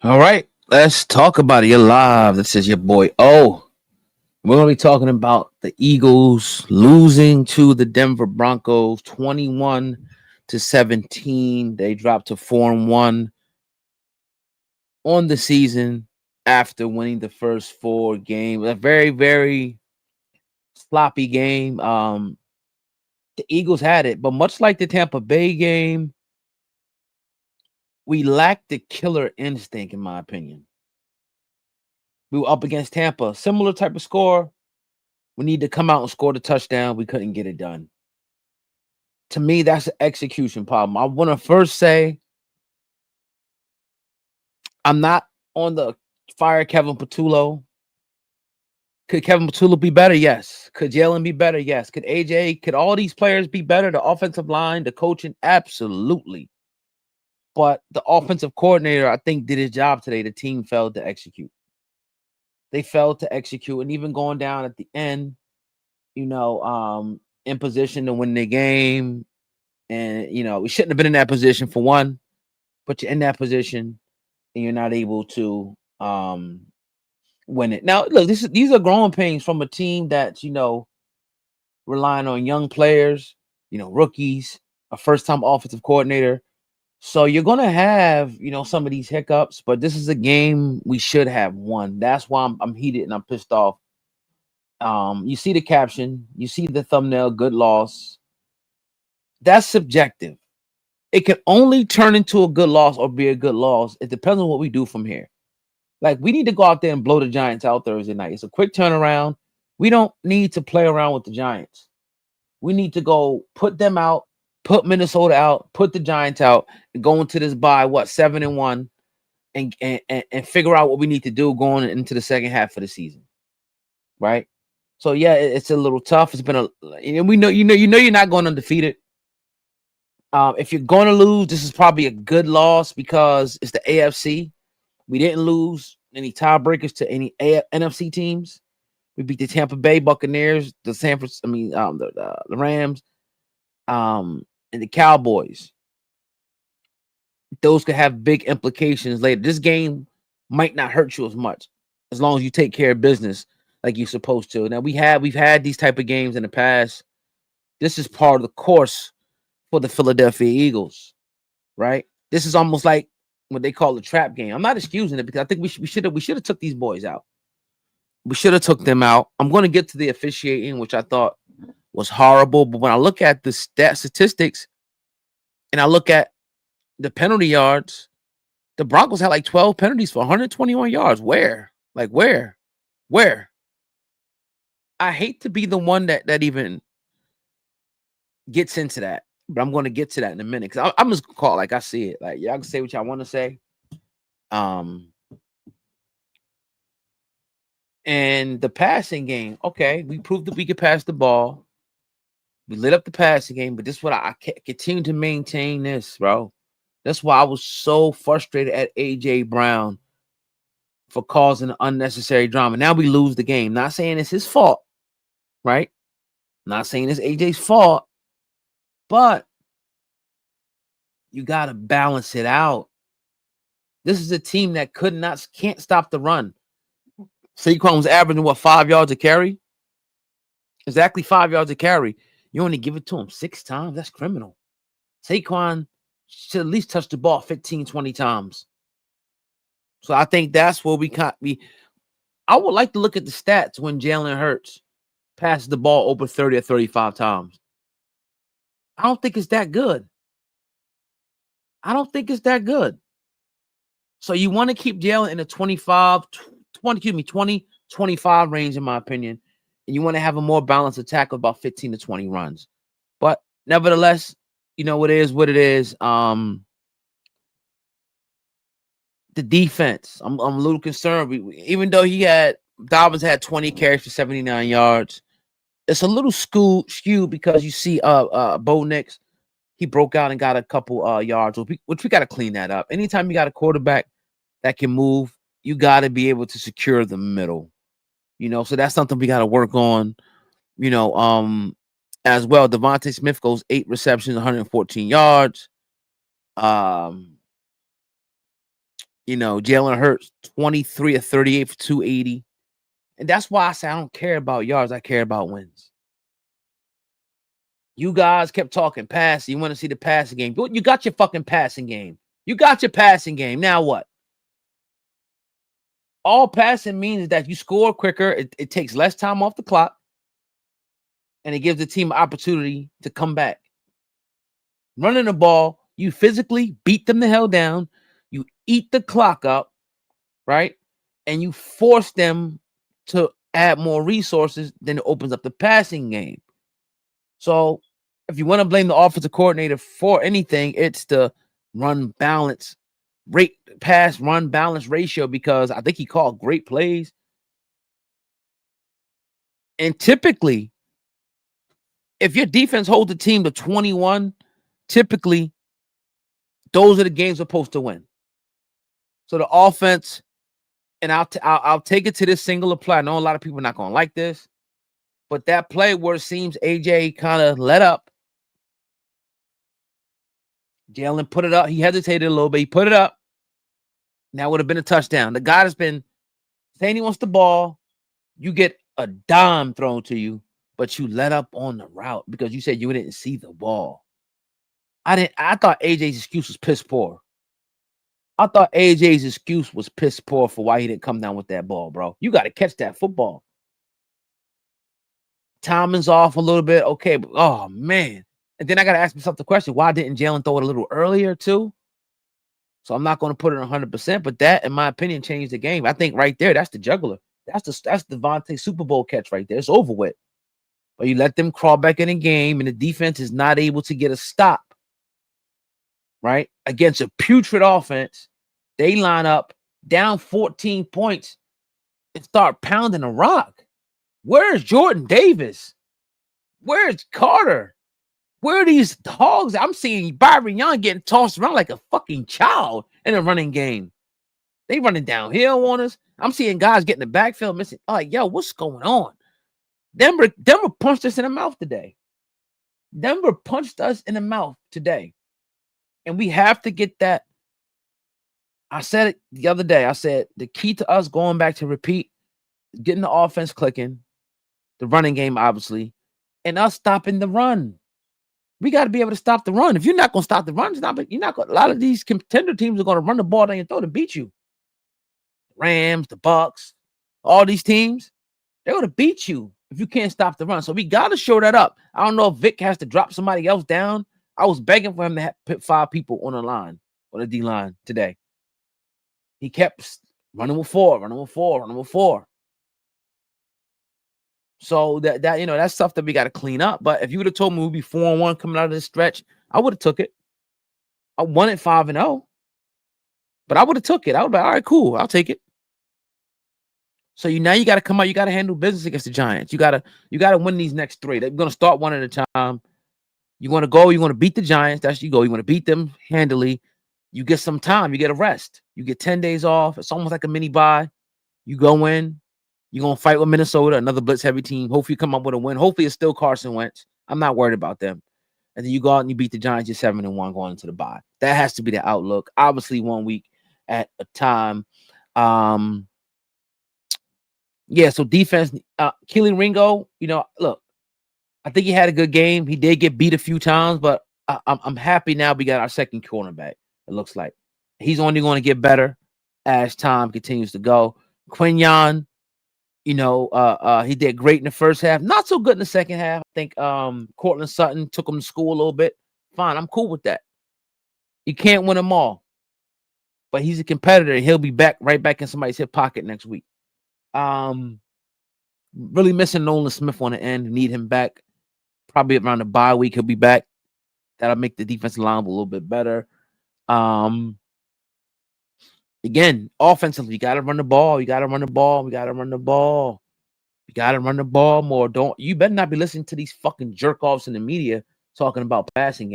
All right, let's talk about it. You're live. This is your boy O. We're going to be talking about the Eagles losing to the Denver Broncos 21-17. They dropped to 4-1 on the season after winning the first four games. A very, very sloppy game. The Eagles had it, but much like the Tampa Bay game, we lacked the killer instinct, in my opinion. We were up against Tampa, similar type of score. We need to come out and score the touchdown. We couldn't get it done. To me, that's an execution problem. I want to first say I'm not on the fire Kevin Patullo. Could Kevin Patullo be better? Yes. Could Jalen be better? Yes. Could AJ, could all these players be better? The offensive line, the coaching? Absolutely. But the offensive coordinator, I think, did his job today. The team failed to execute. They failed to execute. And even going down at the end, in position to win the game. And, we shouldn't have been in that position for one, but you're in that position and you're not able to win it. Now, look, these are growing pains from a team that's, relying on young players, rookies, a first-time offensive coordinator. So you're gonna have, some of these hiccups, but this is a game we should have won. That's why I'm heated and I'm pissed off. You see the caption, you see the thumbnail, good loss. That's subjective. It can only turn into a good loss or be a good loss. It depends on what we do from here. Like, we need to go out there and blow the Giants out Thursday night. It's a quick turnaround. We don't need to play around with the Giants. We need to go put them out, put Minnesota out, put the Giants out, and go into this bye, 7-1, and figure out what we need to do going into the second half of the season. Right? So yeah, it's a little tough. It's been we know you're not going undefeated. If you're going to lose, this is probably a good loss because it's the AFC. We didn't lose any tiebreakers to any NFC teams. We beat the Tampa Bay Buccaneers, the the Rams, and the Cowboys. Those could have big implications later. This game might not hurt you as much as long as you take care of business like you're supposed to. Now we've had these type of games in the past. This is part of the course for the Philadelphia Eagles, right? This is almost like what they call a trap game. I'm not excusing it because I think we should have took these boys out. We should have took them out. I'm going to get to the officiating, which I thought was horrible. But when I look at the statistics and I look at the penalty yards, the Broncos had like 12 penalties for 121 yards. Where? Like where? Where? I hate to be the one that even gets into that, but I'm going to get to that in a minute because I'm just call it like I see it. Like, y'all can say what y'all want to say. And the passing game, okay, we proved that we could pass the ball. We lit up the passing game, but this is what I continue to maintain this, bro. That's why I was so frustrated at AJ Brown for causing unnecessary drama. Now we lose the game. Not saying it's his fault, right? Not saying it's AJ's fault, but you got to balance it out. This is a team that can't stop the run. Saquon was averaging 5 yards a carry? Exactly 5 yards a carry. You only give it to him 6 times? That's criminal. Saquon should at least touch the ball 15, 20 times. So I think that's where I would like to look at the stats when Jalen Hurts passes the ball over 30 or 35 times. I don't think it's that good. So you want to keep Jalen in the 20, 25 range, in my opinion. And you want to have a more balanced attack of about 15 to 20 runs. But nevertheless, it is what it is. The defense, I'm a little concerned. Even though Dobbins had 20 carries for 79 yards, it's a little skewed because you see Bo Nix, he broke out and got a couple yards, which we got to clean that up. Anytime you got a quarterback that can move, you got to be able to secure the middle. So that's something we got to work on. As well, Devontae Smith goes 8 receptions, 114 yards. Jalen Hurts 23 or 38 for 280. And that's why I say I don't care about yards. I care about wins. You guys kept talking passing. You want to see the passing game. You got your fucking passing game. You got your passing game. Now what? All passing means is that you score quicker. It takes less time off the clock. And it gives the team an opportunity to come back. Running the ball, you physically beat them the hell down. You eat the clock up, right? And you force them to add more resources. Then it opens up the passing game. So if you want to blame the offensive coordinator for anything, it's the run balance rate, pass run balance ratio, because I think he called great plays. And typically, if your defense holds the team to 21, typically those are the games we're supposed to win. So the offense, and I'll take it to this singular play. I know a lot of people are not going to like this, but that play where it seems AJ kind of let up, Jalen put it up. He hesitated a little bit. He put it up. That would have been a touchdown. The guy has been saying he wants the ball. You get a dime thrown to you, but you let up on the route because you said you didn't see the ball. I thought AJ's excuse was piss poor. I thought AJ's excuse was piss poor for why he didn't come down with that ball, bro. You got to catch that football. Timing's off a little bit. Okay, but oh, man. And then I got to ask myself the question, why didn't Jalen throw it a little earlier too? So I'm not going to put it 100%, but that, in my opinion, changed the game. I think right there, that's the juggler. That's the Devontae Super Bowl catch right there. It's over with. But you let them crawl back in the game, and the defense is not able to get a stop, right? Against a putrid offense, they line up down 14 points and start pounding a rock. Where's Jordan Davis? Where's Carter? Where are these hogs? I'm seeing Byron Young getting tossed around like a fucking child in a running game. They running downhill on us. I'm seeing guys getting the backfield missing. Oh, yo, what's going on? Denver punched us in the mouth today. Denver punched us in the mouth today. And we have to get that. I said it the other day. I said the key to us going back to repeat, getting the offense clicking, the running game, obviously, and us stopping the run. We got to be able to stop the run. If you're not going to stop the run, you're not going. A lot of these contender teams are going to run the ball down your throat to beat you. The Rams, the Bucks, all these teams, they're going to beat you if you can't stop the run. So we got to show that up. I don't know if Vic has to drop somebody else down. I was begging for him to put 5 people on the line, on the D line today. He kept running with 4. So that's stuff that we got to clean up. But if you would have told me we'd be 4-1 coming out of this stretch, I would have took it. I won it 5-0, but I would have took it. I would be all right, cool. I'll take it. So now you got to come out. You got to handle business against the Giants. You got to win these next 3. They're going to start one at a time. You want to go. You want to beat the Giants. That's you go. You want to beat them handily. You get some time. You get a rest. You get 10 days off. It's almost like a mini bye. You go in. You're going to fight with Minnesota, another blitz-heavy team. Hopefully you come up with a win. Hopefully it's still Carson Wentz. I'm not worried about them. And then you go out and you beat the Giants. You're 7-1 going into the bye. That has to be the outlook. Obviously 1 week at a time. Yeah, so defense. Keely Ringo, look, I think he had a good game. He did get beat a few times, but I'm happy now we got our second cornerback, it looks like. He's only going to get better as time continues to go. Quinyon, he did great in the first half. Not so good in the second half. I think Cortland Sutton took him to school a little bit. Fine, I'm cool with that. You can't win them all. But he's a competitor. He'll be right back in somebody's hip pocket next week. Really missing Nolan Smith on the end. Need him back. Probably around the bye week, he'll be back. That'll make the defensive line a little bit better. Again, offensively, you got to run the ball. You got to run the ball. We got to run the ball. You got to run the ball more. You better not be listening to these fucking jerk offs in the media talking about passing.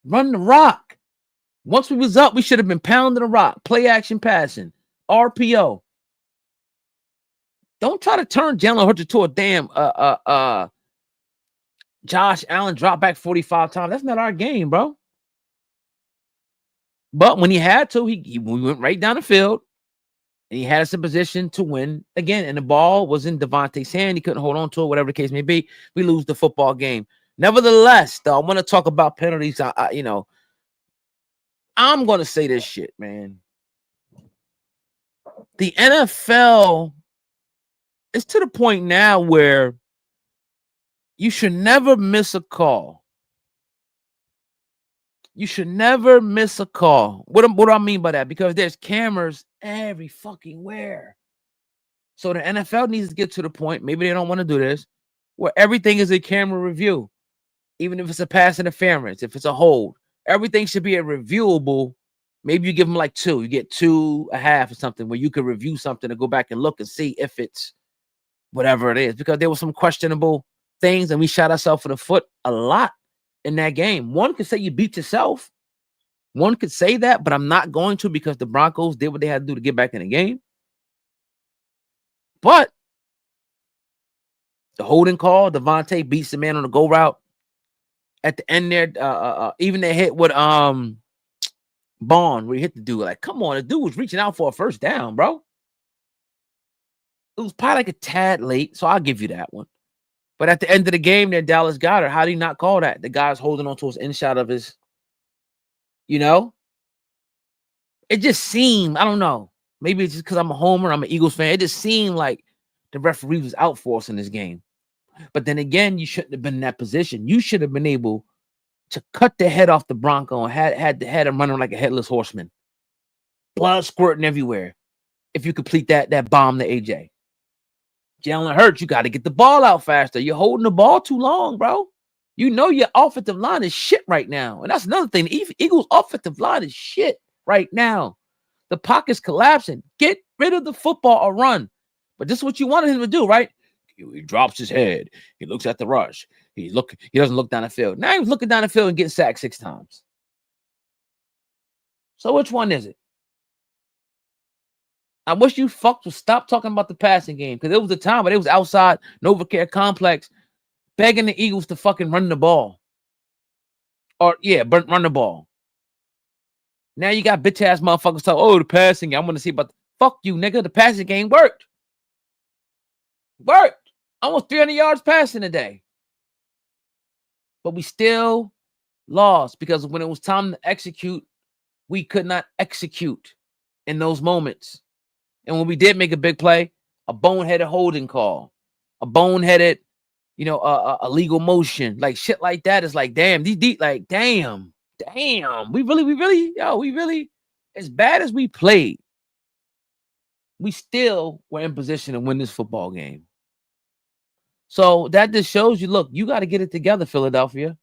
Run the rock. Once we was up, we should have been pounding the rock. Play action passing. RPO. Don't try to turn Jalen Hurts to a damn Josh Allen drop back 45 times. That's not our game, bro. But when he had to, he went right down the field. And he had us in position to win again. And the ball was in Devontae's hand. He couldn't hold on to it, whatever the case may be. We lose the football game. Nevertheless, though, I want to talk about penalties. I'm going to say this shit, man. The NFL is to the point now where you should never miss a call. You should never miss a call. What do I mean by that? Because there's cameras every fucking where. So the NFL needs to get to the point, maybe they don't want to do this, where everything is a camera review. Even if it's a pass interference, if it's a hold, everything should be a reviewable. Maybe you give them like 2. You get 2.5 or something where you can review something and go back and look and see if it's whatever it is. Because there were some questionable things and we shot ourselves in the foot a lot in that game. One could say you beat yourself. One could say that, but I'm not going to because the Broncos did what they had to do to get back in the game. But the holding call, Devontae beats the man on the go route. At the end there, even they hit with Bond, where he hit the dude. Like, come on, the dude was reaching out for a first down, bro. It was probably like a tad late, so I'll give you that one. But at the end of the game, there, Dallas Goedert, how did he not call that? The guy's holding on to his inside of his, It just seemed, I don't know. Maybe it's just because I'm a homer, I'm an Eagles fan. It just seemed like the referee was out for us in this game. But then again, you shouldn't have been in that position. You should have been able to cut the head off the Bronco and had him running like a headless horseman. Blood squirting everywhere. If you complete that bomb to AJ. Jalen Hurts, you got to get the ball out faster. You're holding the ball too long, bro. You know your offensive line is shit right now. And that's another thing. The Eagles' offensive line is shit right now. The pocket's collapsing. Get rid of the football or run. But this is what you wanted him to do, right? He drops his head. He looks at the rush. He doesn't look down the field. Now he's looking down the field and getting sacked 6 times. So which one is it? I wish you fucks would stop talking about the passing game because it was a time when it was outside NovaCare Complex begging the Eagles to fucking run the ball. Or, run the ball. Now you got bitch-ass motherfuckers talking, oh, the passing game. I'm going to see about fuck you, nigga. The passing game worked. Worked. Almost 300 yards passing today. But we still lost because when it was time to execute, we could not execute in those moments. And when we did make a big play, a boneheaded holding call, a boneheaded, a legal motion, like shit like that is like, damn, damn. We really, as bad as we played, we still were in position to win this football game. So that just shows you, look, you got to get it together, Philadelphia.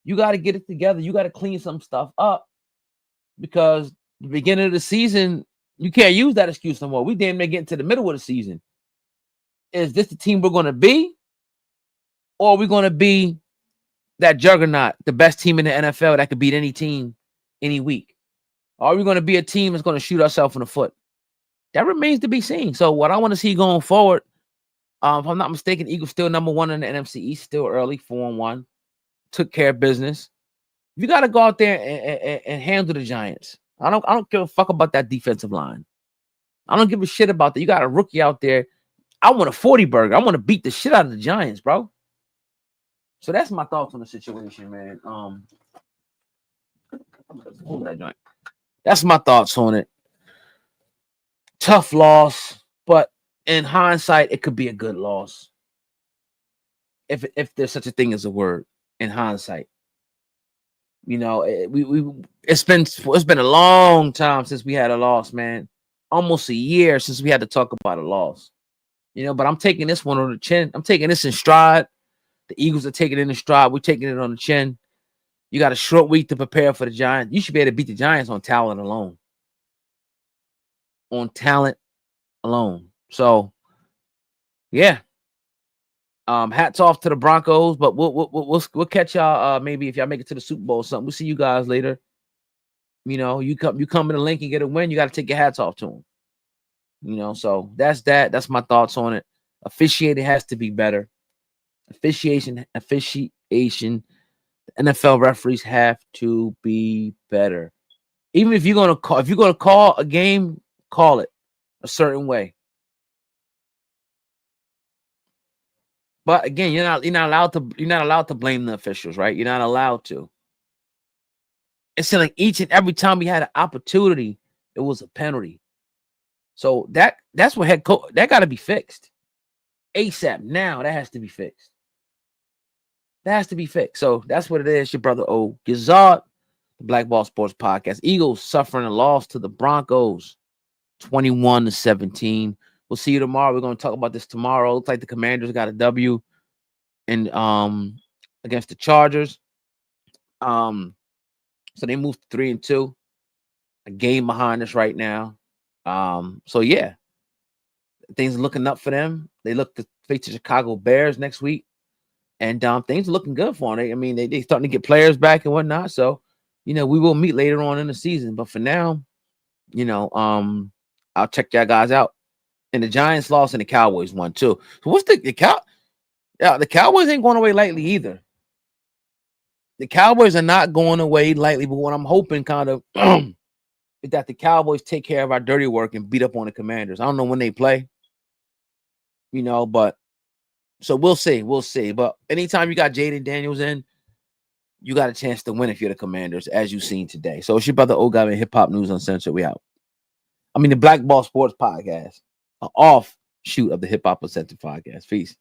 You got to get it together. You got to clean some stuff up because the beginning of the season, you can't use that excuse no more. We damn near getting to the middle of the season. Is this the team we're going to be? Or are we going to be that juggernaut, the best team in the NFL that could beat any team any week? Or are we going to be a team that's going to shoot ourselves in the foot? That remains to be seen. So what I want to see going forward, if I'm not mistaken, Eagles still number 1 in the NFC East, still early, 4-1. Took care of business. You got to go out there and handle the Giants. I don't give a fuck about that defensive line. I don't give a shit about that. You got a rookie out there. I want a 40 burger. I want to beat the shit out of the Giants, bro. So that's my thoughts on the situation, man. Hold that joint. That's my thoughts on it. Tough loss, but in hindsight, it could be a good loss. If there's such a thing as a word in hindsight. It's been a long time since we had a loss, man. Almost a year since we had to talk about a loss. But I'm taking this one on the chin. I'm taking this in stride. The Eagles are taking it in stride. We're taking it on the chin. You got a short week to prepare for the Giants. You should be able to beat the Giants on talent alone. On talent alone. So, yeah. Hats off to the Broncos, but we'll catch y'all maybe if y'all make it to the Super Bowl or something. We'll see you guys later. You come in the link and get a win, you got to take your hats off to them. So that's that. That's my thoughts on it. Officiating has to be better. Officiation. NFL referees have to be better. Even if you're gonna call a game, call it a certain way. But again, you're not allowed to blame the officials, right? You're not allowed to. It's like each and every time we had an opportunity, it was a penalty. So that's what head coach that got to be fixed ASAP. Now that has to be fixed. That has to be fixed. So that's what it is. Your brother O Gazard, the Black Ball Sports Podcast. Eagles suffering a loss to the Broncos, 21-17. We'll see you tomorrow. We're going to talk about this tomorrow. Looks like the Commanders got a W in against the Chargers. So they moved to 3-2, a game behind us right now. So yeah, things are looking up for them. They look to face the Chicago Bears next week, and things are looking good for them. I mean, they starting to get players back and whatnot. So, we will meet later on in the season. But for now, I'll check y'all guys out. And the Giants lost and the Cowboys won too. So what's the Cowboys ain't going away lightly either. The Cowboys are not going away lightly, but what I'm hoping kind of is that the Cowboys take care of our dirty work and beat up on the Commanders. I don't know when they play, but so we'll see. We'll see. But anytime you got Jaden Daniels in, you got a chance to win if you're the Commanders, as you've seen today. So it's your brother O Guy in Hip Hop News Uncensored. We out. I mean, the Black Ball Sports Podcast, an offshoot of the Hip Hop Uncensored Podcast. Peace.